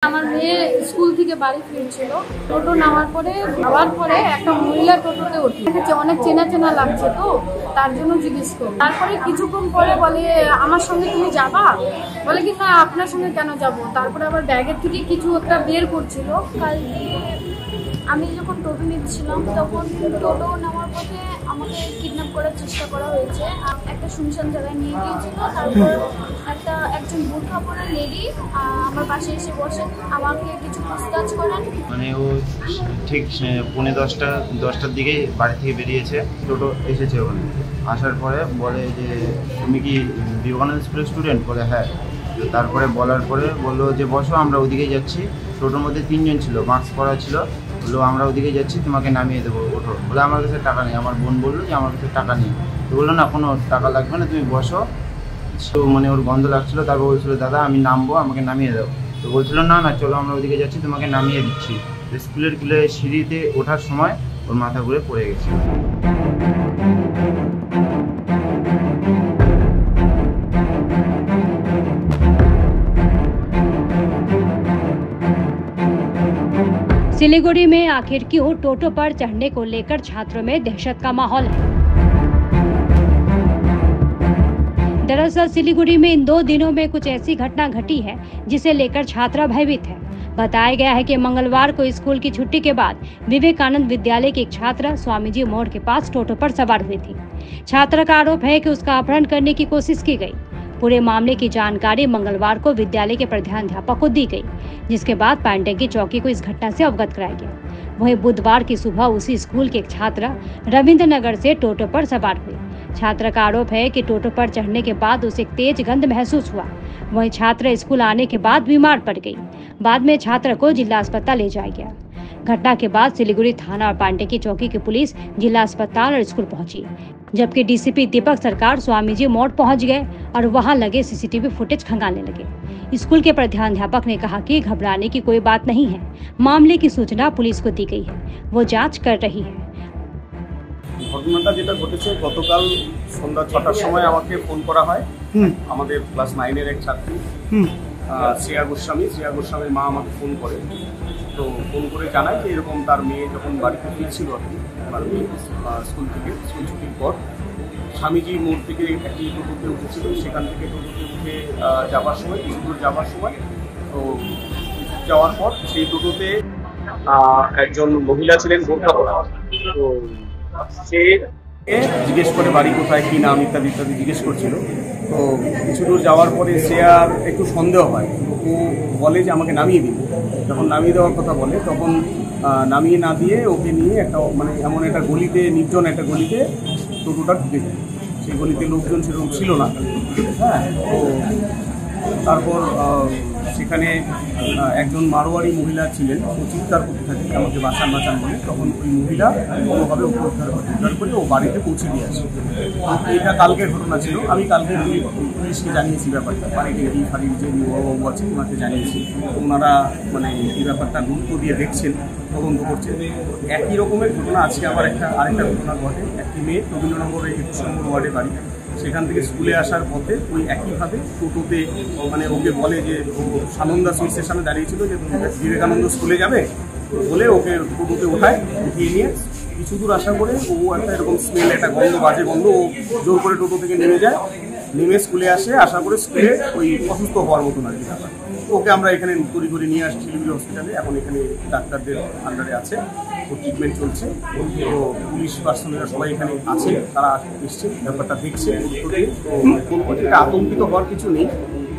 আমার মেয়ে স্কুল থেকে বাড়ি ফিরছিল, টোটো নামার পরে একটা মহিলা টোটোতে উঠে দেখেছে অনেক চেনা চেনা লাগছে, তো তার জন্য জিজ্ঞেস করি। তারপরে কিছুক্ষণ পরে বলে আমার সঙ্গে তুমি যাবা, বলে কি না আপনার সঙ্গে কেন যাব। তারপরে আবার ব্যাগের থেকে কিছু একটা বের করছিল। কালকে আমি যখন টোটো নিচ্ছিলাম তখন টোটো নামার পথে আমাকে কিডন্যাপ করার চেষ্টা করা হয়েছে। একটা শুনশান জায়গায় নিয়ে গিয়েছিল। তারপর একজন বোরখা পরা লেডি আমার পাশে এসে বসে আমাকে কিছু পুছতাছ করেন। মানে ও ঠিক 10:15 দিকে বাড়ি থেকে বেরিয়েছে, টোটো এসেছে ওখানে। আসার পরে বলে যে তুমি কি বিবেকানন্দ স্কুলের স্টুডেন্ট? বলে হ্যাঁ। তারপরে বলার পরে বললো যে বসো, আমরা ওদিকে যাচ্ছি। টোটোর মধ্যে 3 জন ছিল, মাস্ক পরা ছিল। বললো আমরা ওদিকে যাচ্ছি, তোমাকে নামিয়ে দেবো, ওঠো। বলে আমার কাছে টাকা নেই। আমার বোন বললো যে আমার কাছে টাকা নেই। তো বললো না কোনো টাকা লাগবে না, তুমি বসো। তো মানে ওর গন্ধ লাগছিলো। তারপর বলছিল দাদা আমি নামবো, আমাকে নামিয়ে দাও। তো বলছিল না না চলো আমরা ওদিকে যাচ্ছি, তোমাকে নামিয়ে দিচ্ছি। স্কুলের সিঁড়িতে ওঠার সময় ওর মাথা ঘুরে পড়ে গেছে। सिलीगुड़ी में आखिर क्यों टोटो पर चढ़ने को लेकर छात्रों में दहशत का माहौल है। दरअसल सिलीगुड़ी में इन 2 दिनों में कुछ ऐसी घटना घटी है जिसे लेकर छात्रा भयभीत है। बताया गया है कि मंगलवार को स्कूल की छुट्टी के बाद विवेकानंद विद्यालय की एक छात्रा स्वामीजी मोड़ के पास टोटो पर सवार हुई थी। छात्रा का आरोप है कि उसका अपहरण करने की कोशिश की गई। पूरे मामले की जानकारी मंगलवार को विद्यालय के प्रधानाध्यापक को दी गई, जिसके बाद पांडेगी चौकी को इस घटना से अवगत कराया गया। वहीं बुधवार की सुबह उसी स्कूल की एक छात्रा रविंद्र नगर से टोटो पर सवार हुई। छात्रा का आरोप है कि टोटो पर चढ़ने के बाद उसे एक तेज गंध महसूस हुआ। वहीं छात्रा स्कूल आने के बाद बीमार पड़ गई। बाद में छात्रा को जिला अस्पताल ले जाया गया। घटना के बाद सिलीगुड़ी थाना और पांडेगी चौकी की पुलिस जिला अस्पताल और स्कूल पहुंची, जबकि डीसीपी दीपक सरकार स्वामीजी मोड़ पहुंच गए और वहां लगे सीसीटीवी फुटेज खंगालने लगे। स्कूल के प्रधानाध्यापक ने कहा कि घबराने की कोई बात नहीं है, मामले की सूचना पुलिस को दी गई है, वो जांच कर रही है। ঘটনাটা যেটা ঘটেছে গতকাল সন্ধ্যা 6টার সময় আমাকে ফোন করা হয়। আমাদের ক্লাস 9-এর এক ছাত্রী শ্রেয়া গোস্বামীর মা আমাকে ফোন করে। তো ফোন করে জানায় যে এরকম তার মেয়ে যখন বাড়িতে ফিরছিল আর কি, আমার মেয়ে স্কুল ছুটির পর স্বামীজি মোড় থেকে একটি টোটোতে উঠেছিল। সেখান থেকে টোটোতে উঠে যাওয়ার সময় কিছু দূর যাওয়ার সময় তো যাওয়ার পর সেই টোটোতে একজন মহিলা ছিলেন বোরখা পরা। তো সে জিজ্ঞেস করে বাড়ি কোথায়, কি নাম ইত্যাদি ইত্যাদি জিজ্ঞেস করছিল। তো কিছু দূর যাওয়ার পরে সে আর একটু সন্দেহ হয়। ও বলে যে আমাকে নামিয়ে দিন। যখন নামিয়ে দেওয়ার কথা বলে তখন নামিয়ে না দিয়ে ওকে নিয়ে একটা মানে এমন একটা গলিতে, নির্জন একটা গলিতে টোটোটা ঢুকে যায়। সেই গলিতে লোকজন সেরকম ছিল না। হ্যাঁ, তো তারপর সেখানে একজন মারোয়ারি মহিলা ছিলেন, ও চিৎকার করতে থাকে আমাকে বাঁচান বাঁচান বলে। তখন ওই মহিলা কোনোভাবে ওকে উদ্ধার করে ও বাড়িতে পৌঁছে দিয়ে আসে। এটা কালকের ঘটনা ছিল। আমি কালকে পুলিশকে জানিয়েছি ব্যাপারটা, বাড়িতে ফাড়ির যে বাবু আছে ওনাকে জানিয়েছি। ওনারা মানে এই ব্যাপারটা গুরুত্ব দিয়ে দেখছেন, তদন্ত করছেন। একই রকমের ঘটনা আজকে আবার আরেকটা ঘটনা ঘটে। একটি মেয়ে রবীন্দ্রনগরের 21 নম্বর ওয়ার্ডে বাড়ি। সেখান থেকে স্কুলে আসার পথে ওই একইভাবে টোটোতে মানে ওকে বলে যে ও সানন্দা সুইচ স্টেশনে দাঁড়িয়েছিল যে বিবেকানন্দ স্কুলে যাবে বলে ওকে টোটোতে উঠিয়ে নিয়ে কিছু দূর আসার পরে ও একটা এরকম স্মেল, একটা গন্ধ, বাজে গন্ধ, ও জোর করে টোটো থেকে নেমে যায়। নেমে স্কুলে আসার পরে স্কুলে ওই অসুস্থ হওয়ার মতন আর কি ব্যাপার। ওকে আমরা এখানে তড়িঘড়ি নিয়ে আসছি শিলিগুড়ি হসপিটালে। এখন এখানে ডাক্তারদের আন্ডারে আছে, ও ট্রিটমেন্ট চলছে। তো পুলিশ পার্সোনালরা সবাই এখানে আছে, তারা এসছে, ব্যাপারটা দেখছে। তো এটা আতঙ্কিত হওয়ার কিছু নেই।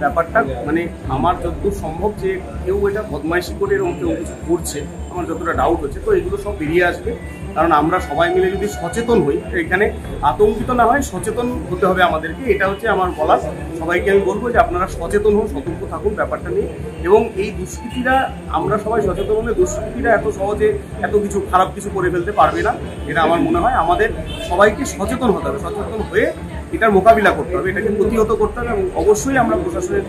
ব্যাপারটা মানে আমার যতদূর সম্ভব যে কেউ এটা বদমাইশি করে এরকম কেউ কিছু করছে, আমার যতটা ডাউট হচ্ছে। তো এগুলো সব বেরিয়ে আসবে, কারণ আমরা সবাই মিলে যদি সচেতন হই, এখানে আতঙ্কিত না হয়, সচেতন হতে হবে আমাদেরকে। এটা হচ্ছে আমার বলার। সবাইকে আমি বলবো যে আপনারা সচেতন হন, সতর্ক থাকুন ব্যাপারটা নিয়ে। এবং এই দুষ্কৃতীরা, আমরা সবাই সচেতন হলে দুষ্কৃতীরা এত সহজে এত কিছু খারাপ কিছু করে ফেলতে পারবে না, এটা আমার মনে হয়। আমাদের সবাইকে সচেতন হতে হবে, সচেতন হয়ে এটার মোকাবিলা করতে হবে, এটাকে প্রতিহত করতে হবে। এবং অবশ্যই আমরা প্রশাসনের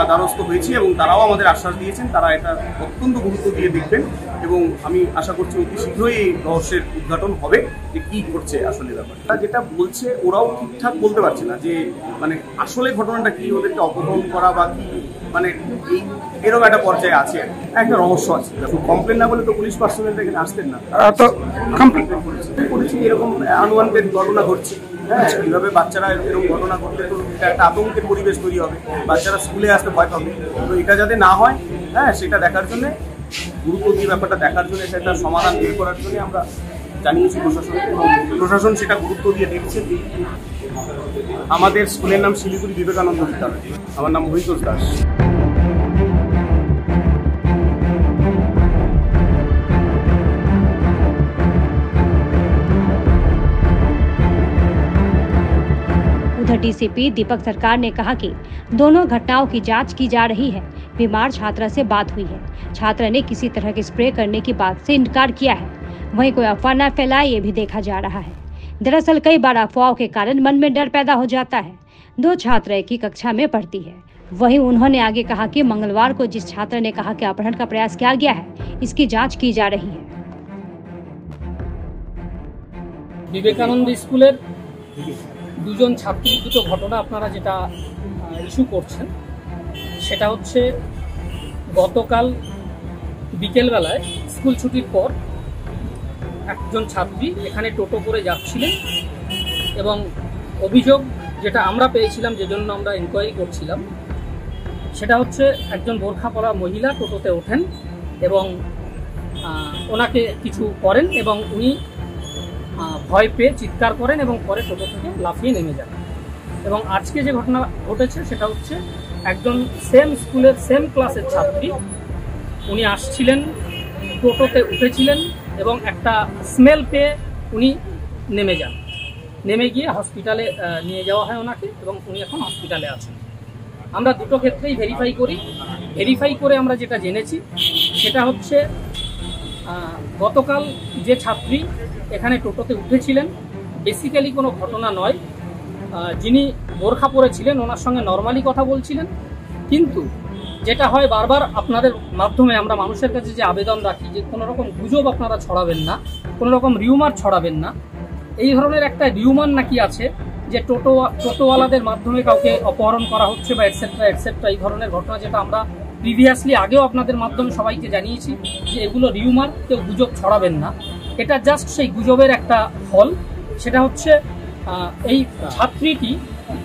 দ্বারস্থ হয়েছি এবং তারাও আমাদের আশ্বাস দিয়েছেন, তারা এটা অত্যন্ত গুরুত্ব দিয়ে দেখবেন। এবং আমি আশা করছি অতি শীঘ্রই এই রহস্যের উদ্ঘাটন হবে যে কী করছে আসলে ব্যাপারটা। যেটা বলছে ওরাও ঠিকঠাক বলতে পারছে না যে মানে আসলে ঘটনাটা কি, ওদেরকে অপহরণ করা বা কি মানে এরকম একটা পর্যায়ে আছে, একটা রহস্য আছে। কমপ্লেন না বলে তো পুলিশ পার্সোনাল এখানে আসতেন না। তো কমপ্লেন করেছি এরকম আনুমানিক ঘটনা ঘটছে। হ্যাঁ, এইভাবে বাচ্চারা এরকম ঘটনা ঘটলে তো একটা আতঙ্কের পরিবেশ তৈরি হবে, বাচ্চারা স্কুলে আসতে ভয় পাবে। তো এটা যাতে না হয়, হ্যাঁ, সেটা দেখার জন্য গুরুত্ব দিয়ে ব্যাপারটা দেখার জন্য, সেটা সমাধান বের করার জন্য আমরা জানিয়েছি প্রশাসনকে। প্রশাসন সেটা গুরুত্ব দিয়ে দেখছে। আমাদের স্কুলের নাম শিলিগুড়ি বিবেকানন্দ বিদ্যালয়। আমার নাম মহিতোষ দাস। उधर डीसीपी दीपक सरकार ने कहा कि दोनों घटनाओं की जांच की जा रही है। बीमार छात्रा से बात हुई है, छात्रा ने किसी तरह के स्प्रे करने की बात से इनकार किया है। वहीं कोई अफवाह न फैलाए ये भी देखा जा रहा है। दरअसल कई बार अफवाहों के कारण मन में डर पैदा हो जाता है। दो छात्रा एक ही कक्षा में पढ़ती है। वहीं उन्होंने आगे कहा कि मंगलवार को जिस छात्र ने कहा कि अपहरण का प्रयास किया गया है, इसकी जांच की जा रही है। বিবেকানন্দ স্কুলের দুজন ছাত্রী দুটো ঘটনা আপনারা যেটা ইস্যু করছেন, সেটা হচ্ছে গতকাল বিকেলবেলায় স্কুল ছুটির পর একজন ছাত্রী এখানে টোটো করে যাচ্ছিলেন এবং অভিযোগ যেটা আমরা পেয়েছিলাম, যে জন্য আমরা ইনকোয়ারি করছিলাম, সেটা হচ্ছে একজন বোরখা পরা মহিলা টোটোতে ওঠেন এবং ওনাকে কিছু করেন এবং উনি ভয় পেয়ে চিৎকার করেন এবং পরে টোটো থেকে লাফিয়ে নেমে যান। এবং আজকে যে ঘটনা ঘটেছে সেটা হচ্ছে একজন সেম স্কুলের সেম ক্লাসের ছাত্রী, উনি আসছিলেন, টোটোতে উঠেছিলেন এবং একটা স্মেল পেয়ে উনি নেমে যান। নেমে গিয়ে হসপিটালে নিয়ে যাওয়া হয় ওনাকে এবং উনি এখন হসপিটালে আছেন। আমরা দুটো ক্ষেত্রেই ভেরিফাই করে আমরা যেটা জেনেছি সেটা হচ্ছে গতকাল যে ছাত্রী এখানে টোটোতে উঠেছিলেন বেসিক্যালি কোনো ঘটনা নয়। যিনি বোরখা পরেছিলেন ওনার সঙ্গে নর্মালি কথা বলছিলেন, কিন্তু যেটা হয় বারবার আপনাদের মাধ্যমে আমরা মানুষের কাছে যে আবেদন রাখি যে কোনো রকম গুজব আপনারা ছড়াবেন না, কোনো রকম রিউমার ছড়াবেন না। এই ধরনের একটা রিউমার নাকি আছে যে টোটোওয়ালাদের মাধ্যমে কাউকে অপহরণ করা হচ্ছে বা এটসেট্রা এটসেট্রা, এই ধরনের ঘটনা যেটা আমরা প্রিভিয়াসলি আগেও আপনাদের মাধ্যমে সবাইকে জানিয়েছি যে এগুলো রিউমার, কেউ গুজব ছড়াবেন না। এটা জাস্ট সেই গুজবের একটা ফল। সেটা হচ্ছে এই ছাত্রীটি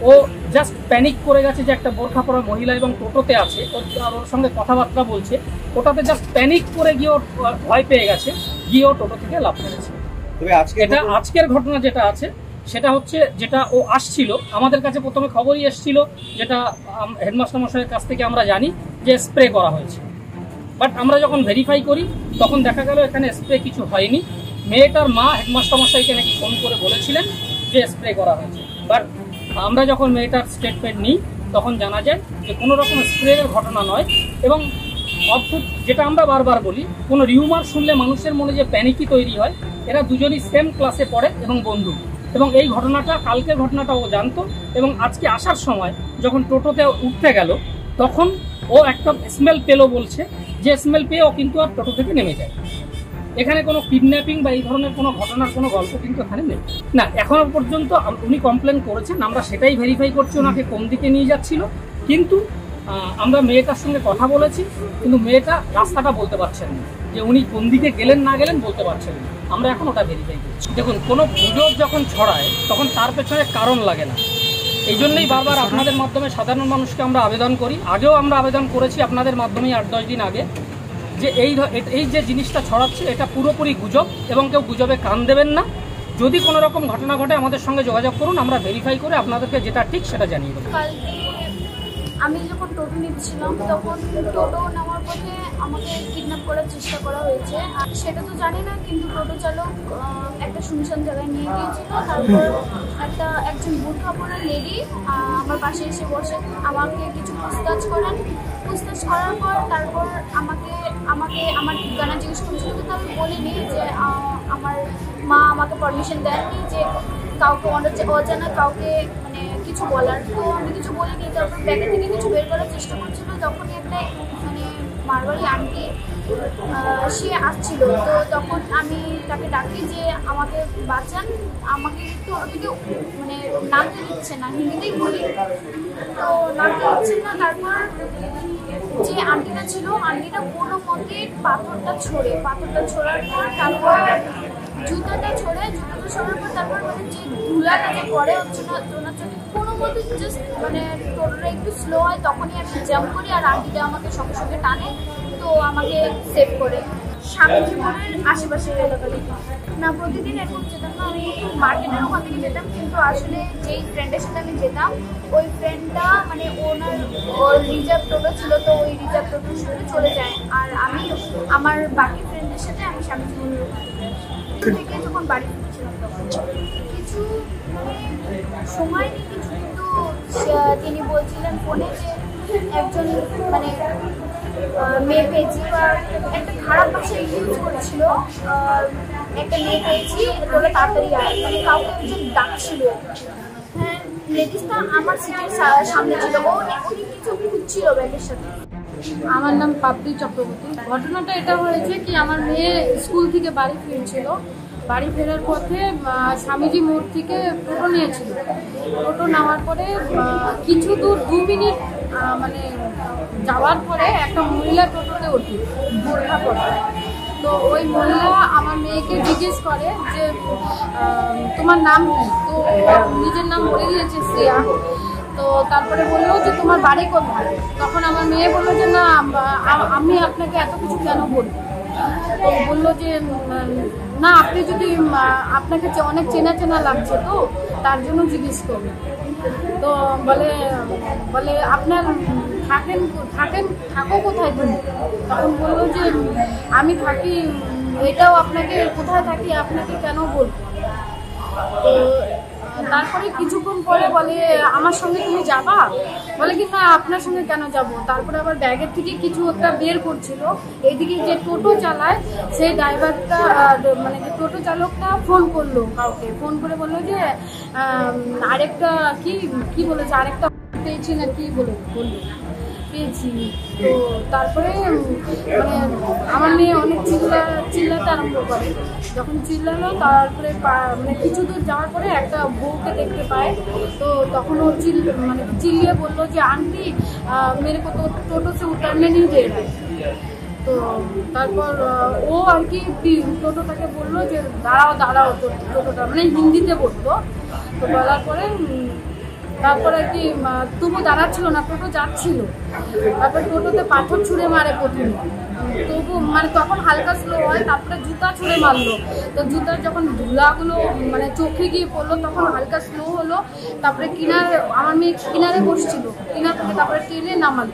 ও জাস্ট প্যানিক করে গেছে যে একটা বোরখা পরা মহিলা এবং টোটোতে আছে, ওর সঙ্গে কথাবার্তা বলছে, ওটাতে জাস্ট প্যানিক করে গিয়ে ওর ভয় পেয়ে গেছে, গিয়ে ও টোটো থেকে লাফ মেরেছে। এটা আজকের ঘটনা যেটা আছে সেটা হচ্ছে যেটা ও আসছিল, আমাদের কাছে প্রথমে খবরই এসেছিল, যেটা হেডমাস্টার মশাইয়ের কাছ থেকে আমরা জানি যে স্প্রে করা হয়েছে। বাট আমরা যখন ভেরিফাই করি তখন দেখা গেল এখানে স্প্রে কিছু হয়নি। মেয়েটার মা হেডমাস্টার মশাইকে নাকি ফোন করে বলেছিলেন যে স্প্রে করা হয়েছে। বাট আমরা যখন মেয়েটার স্টেটমেন্ট নিই তখন জানা যায় যে কোনো রকম স্প্রের ঘটনা নয়। এবং অদ্ভুত যেটা আমরা বারবার বলি, কোনো রিউমার শুনলে মানুষের মনে যে প্যানিকি তৈরি হয়, এরা দুজনই সেম ক্লাসে পড়ে এবং বন্ধু। এবং এই ঘটনাটা, কালকের ঘটনাটা ও জানতো এবং আজকে আসার সময় যখন টোটোতে উঠতে গেল তখন ও একটা স্মেল পেলো বলছে, যে স্মেল পেয়ে ও কিন্তু আর টোটো থেকে নেমে যায়। এখানে কোনো কিডন্যাপিং বা এই ধরনের কোনো ঘটনার কোনো গল্প কিন্তু এখানে নেই। না, এখনো পর্যন্ত উনি কমপ্লেন করেছেন, আমরা সেটাই ভেরিফাই করছি ওনাকে কোন দিকে নিয়ে যাচ্ছিল। কিন্তু আমরা মেয়েটার সঙ্গে কথা বলেছি, কিন্তু মেয়েটা রাস্তাটা বলতে পারছেন না, যে উনি কোন দিকে গেলেন না গেলেন বলতে পারছেন না। আমরা এখন ওটা ভেরিফাই করছি। দেখুন, কোনো গুজব যখন ছড়ায় তখন তার পেছনে কারণ লাগে না। এই জন্যই বারবার আপনাদের মাধ্যমে সাধারণ মানুষকে আমরা আবেদন করি, আগেও আমরা আবেদন করেছি আপনাদের মাধ্যমেই 8-10 দিন আগে, যে এই যে জিনিসটা ছড়াচ্ছে এটা পুরোপুরি গুজব এবং কেউ গুজবে কান দেবেন না। যদি কোনো রকম ঘটনা ঘটে আমাদের সঙ্গে যোগাযোগ করুন, আমরা ভেরিফাই করে আপনাদেরকে যেটা ঠিক সেটা জানিয়ে দেবো। আমি যখন টোটো নিচ্ছিলাম তখন টোটো নেওয়ার পথে আমাকে কিডন্যাপ করার চেষ্টা করা হয়েছে। সেটা তো জানি না, কিন্তু টোটো চালক একটা শুনশান জায়গায় নিয়ে গিয়েছিল। তারপর একজন বোরখা পরা লেডি আমার পাশে এসে বসে আমাকে কিছু পুছতাছ করেন। পুছতাছ করার পর তারপর আমাকে আমার ঠিকানা জিজ্ঞেস করেছিল, কিন্তু আমি বলিনি যে আমার মা আমাকে পারমিশন দেননি যে কাউকে অজানা কাউকে মানে কিছু বলার। তো আমি কিছু বলিনি। তারপর ব্যাগে থেকে কিছু বের করার চেষ্টা করছিল, তখনই একটা মানে মারবাড়ি আন্টি, সে আসছিল। তো তখন আমি তাকে ডাকি যে আমাকে বাঁচান, আমাকে একটু ওদিকে মানে নামতে দিচ্ছে না, হিন্দিতেই বলি। তো নামতে দিচ্ছে না। তারপর যে আন্টিটা ছিল, আন্টিটা কোনো মতে পাথরটা ছোড়ার পর তারপর জুতাটা ছড়ার পর তারপর মানে যে ধুলাটা যে পরে হচ্ছে না ওনার চোখে, কোনো মতে জাস্ট মানে টোটোটা একটু স্লো হয়, তখনই আমি জাম্প করি আর আন্টিটা আমাকে সঙ্গে সঙ্গে টানে, তো আমাকে সেভ করে। স্বামীজি মোড়ের আশেপাশের এলাকাতে না, প্রতিদিন এরকম যেতাম না, আমি মার্কেটের ওখান থেকে যেতাম, কিন্তু আসলে যেই ফ্রেন্ডের সাথে আমি যেতাম ওই ফ্রেন্ডটা মানে ওর রিজার্ভ টোটো ছিল, তো ওই রিজার্ভ টোটোর সাথে চলে যায়। আর আমি আমার বাকি ফ্রেন্ডদের সাথে আমি স্বামীজি মোড়ের ওখান থেকে যখন বাড়ি ফিরছিলাম তখন কিছু মানে সময় নেই কিছু, কিন্তু তিনি বলছিলেন ফোনে যে একজন মানে মেয়ে পেয়েছি বা একটা খারাপ ভাষা ইউজ করেছিল, একটা মেয়ে পেয়েছি তোরা তাড়াতাড়ি আয়, মানে কাউকে একজন ডাকছিল। হ্যাঁ, লেডিসটা আমার সিটের সামনে ছিল, উনি কিছু খুঁজছিল ব্যাগের সাথে। আমার নাম পাপড়ি চক্রবর্তী। ঘটনাটা এটা হয়েছে কি, আমার মেয়ে স্কুল থেকে বাড়ি ফিরছিল, বাড়ি ফেরার পথে স্বামীজি মোড় থেকে টোটো নিয়েছিল। টোটো নামার পরে কিছু দূর 2 মিনিট মানে যাওয়ার পরে একটা মহিলা টোটোতে ওঠে বোরখা পরে। তো ওই মহিলা আমার মেয়েকে জিজ্ঞেস করে যে তোমার নাম কি, তো নিজের নাম বলে দিয়েছে শ্রেয়া। তো তারপরে বললো যে তোমার বাড়ি কোথায়। তখন আমার মেয়ে বললো যে না, আমি আপনাকে এত কিছু কেন বলবো। তো বললো যে না, আপনি যদি আপনাকে অনেক চেনা চেনা লাগছে, তো তার জন্য জিজ্ঞেস করবেন। তো বলে আপনার থাকো কোথায় তুমি। তখন বললো যে আমি থাকি, এটাও আপনাকে কোথায় থাকি আপনাকে কেন বলবো। তো তারপরে কিছুক্ষণ পরে বলে আমার সঙ্গে তুমি যাবা, বলে কি না আপনার সঙ্গে কেন যাব। তারপরে আবার ব্যাগের থেকে কিছু একটা বের করছিল। এইদিকে যে টোটো চালায় সেই ড্রাইভারটা মানে যে টোটো চালকটা ফোন করলো কাউকে, ফোন করে বললো যে আরেকটা কি বলেছে, আরেকটা পেয়েছি না কি বললো পেয়েছি। তো তারপরে মানে আমার মেয়ে অনেক চিল্লাতে আরম্ভ করে। যখন চিল্লালো তারপরে মানে কিছু দূর যাওয়ার পরে একটা বউকে দেখতে পায়। তো তখন ও চিল্লিয়ে বললো যে আন্টি মেরে কত টোটো সে উতারনে নিয়ে দে রहा है। তো তারপর ও আর কি টোটোটাকে বললো যে দাঁড়াও টোটোটা মানে হিন্দিতে বললো। তো বলার পরে তারপরে আর কি তবু দাঁড়াচ্ছিল না, টোটো যাচ্ছিল। তারপর টোটোতে পাথর ছুঁড়ে মারে প্রথমে, তবু মানে তখন হালকা স্লো হয়, তারপরে জুতা ছুঁড়ে মারলো। তো জুতার যখন ধুলাগুলো মানে চোখে গিয়ে পড়লো তখন হালকা স্লো হলো। তারপরে আমার মেয়ে কিনারে বসছিল, কিনার থেকে তারপরে টেনে নামালো,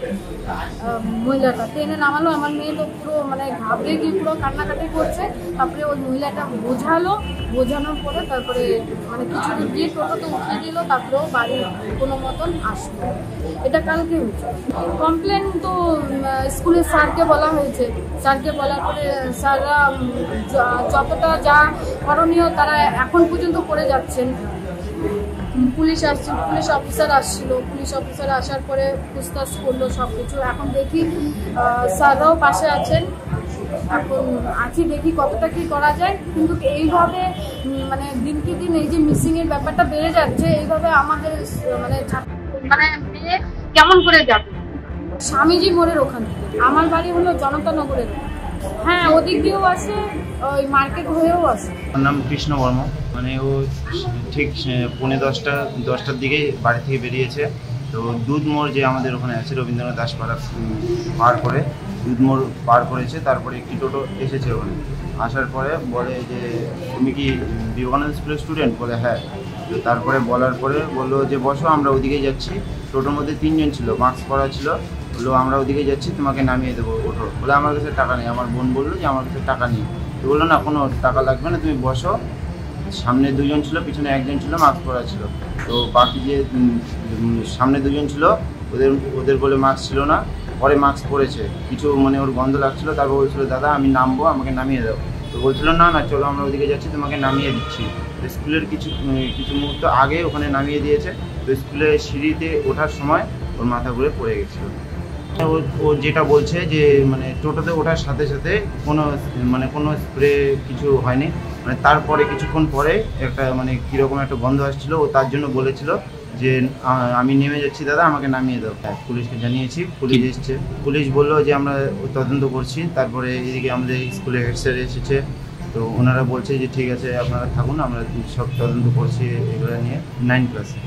মহিলাটা টেনে নামালো। আমার মেয়ে তো পুরো মানে ঘাবড়ে গিয়ে পুরো কান্নাকাটি করছে। তারপরে ওই মহিলাটা বোঝানোর পরে তারপরে মানে কিছু দূর গিয়ে টোটোতে উঠিয়ে দিল। তারপরেও বাড়ি কোনো মতন আসলো। এটা কালকে হয়েছে। কমপ্লেন তো স্কুলের স্যারকে বলা হয়েছে। স্যারকে বলার পরে স্যাররা যতটা যা করণীয় তারা এখন পর্যন্ত করে যাচ্ছেন। পুলিশ অফিসার আসছিল, পুলিশ অফিসার আসার পরে পুছতাছ করলো সব কিছু। এখন দেখি স্যাররাও পাশে আছেন, এখন দেখি কতটা কি করা যায়। কিন্তু এইভাবে মানে দিনকে দিন এই যে মিসিংয়ের ব্যাপারটা বেড়ে যাচ্ছে, এইভাবে আমাদের মানে মেয়ে কেমন করে যাবে। স্বামীজি মোড়ের ওখান থেকে, আমার বাড়ি হলো জনতানগরের। হ্যাঁ, ওদিক দিয়েও আসে, ওই মার্কেট হয়েও আসে। আমার নাম কৃষ্ণ বর্মা। মানে ও ঠিক 10:15টার দিকে বাড়ি থেকে বেরিয়েছে। তো দুধ মোড় যে আমাদের ওখানে আছে রবীন্দ্রনাথ দাসপাড়া পার করে দুধ মোড় পার করেছে। তারপরে একটি টোটো এসেছে ওখানে। আসার পরে বলে যে তুমি কি বিবেকানন্দ স্কুলের স্টুডেন্ট, বলে হ্যাঁ। তো তারপরে বলার পরে বললো যে বসো, আমরা ওদিকেই যাচ্ছি। টোটোর মধ্যে 3 জন ছিল, মাস্ক পরা ছিল। বললো আমরা ওদিকে যাচ্ছি, তোমাকে নামিয়ে দেবো, ওঠো। বলে আমার কাছে টাকা নেই। আমার বোন বললো যে আমার কাছে টাকা নেই। তো বললো না, কোনো টাকা লাগবে না, তুমি বসো। সামনে 2 জন ছিল, পিছনে 1 জন ছিল, মাস্ক পরা ছিল। তো বাকি যে সামনে 2 জন ছিল ওদের বলে মাস্ক ছিল না, পরে মাস্ক পরেছে। কিছু মানে ওর গন্ধ লাগছিলো। তারপর বলছিল দাদা আমি নামবো, আমাকে নামিয়ে দাও। তো বলছিল না চলো আমরা ওদিকে যাচ্ছি, তোমাকে নামিয়ে দিচ্ছি। তো স্কুলের কিছু মুহূর্ত আগে ওখানে নামিয়ে দিয়েছে। তো স্কুলের সিঁড়িতে ওঠার সময় ওর মাথা ঘুরে পড়ে গেছিলো। ও যেটা বলছে যে মানে টোটোতে ওঠার সাথে সাথে কোনো স্প্রে কিছু হয়নি, মানে তারপরে কিছুক্ষণ পরে একটা মানে কীরকম একটা গন্ধ আসছিল, ও তার জন্য বলেছিল যে আমি নেমে যাচ্ছি দাদা, আমাকে নামিয়ে দাও। পুলিশকে জানিয়েছি, পুলিশ এসছে, পুলিশ বললো যে আমরা তদন্ত করছি। তারপরে এদিকে আমাদের স্কুলের হেড স্যার এসেছে, তো ওনারা বলছে যে ঠিক আছে আপনারা থাকুন, আমরা সব তদন্ত করছি এগুলো নিয়ে 9 ক্লাসে।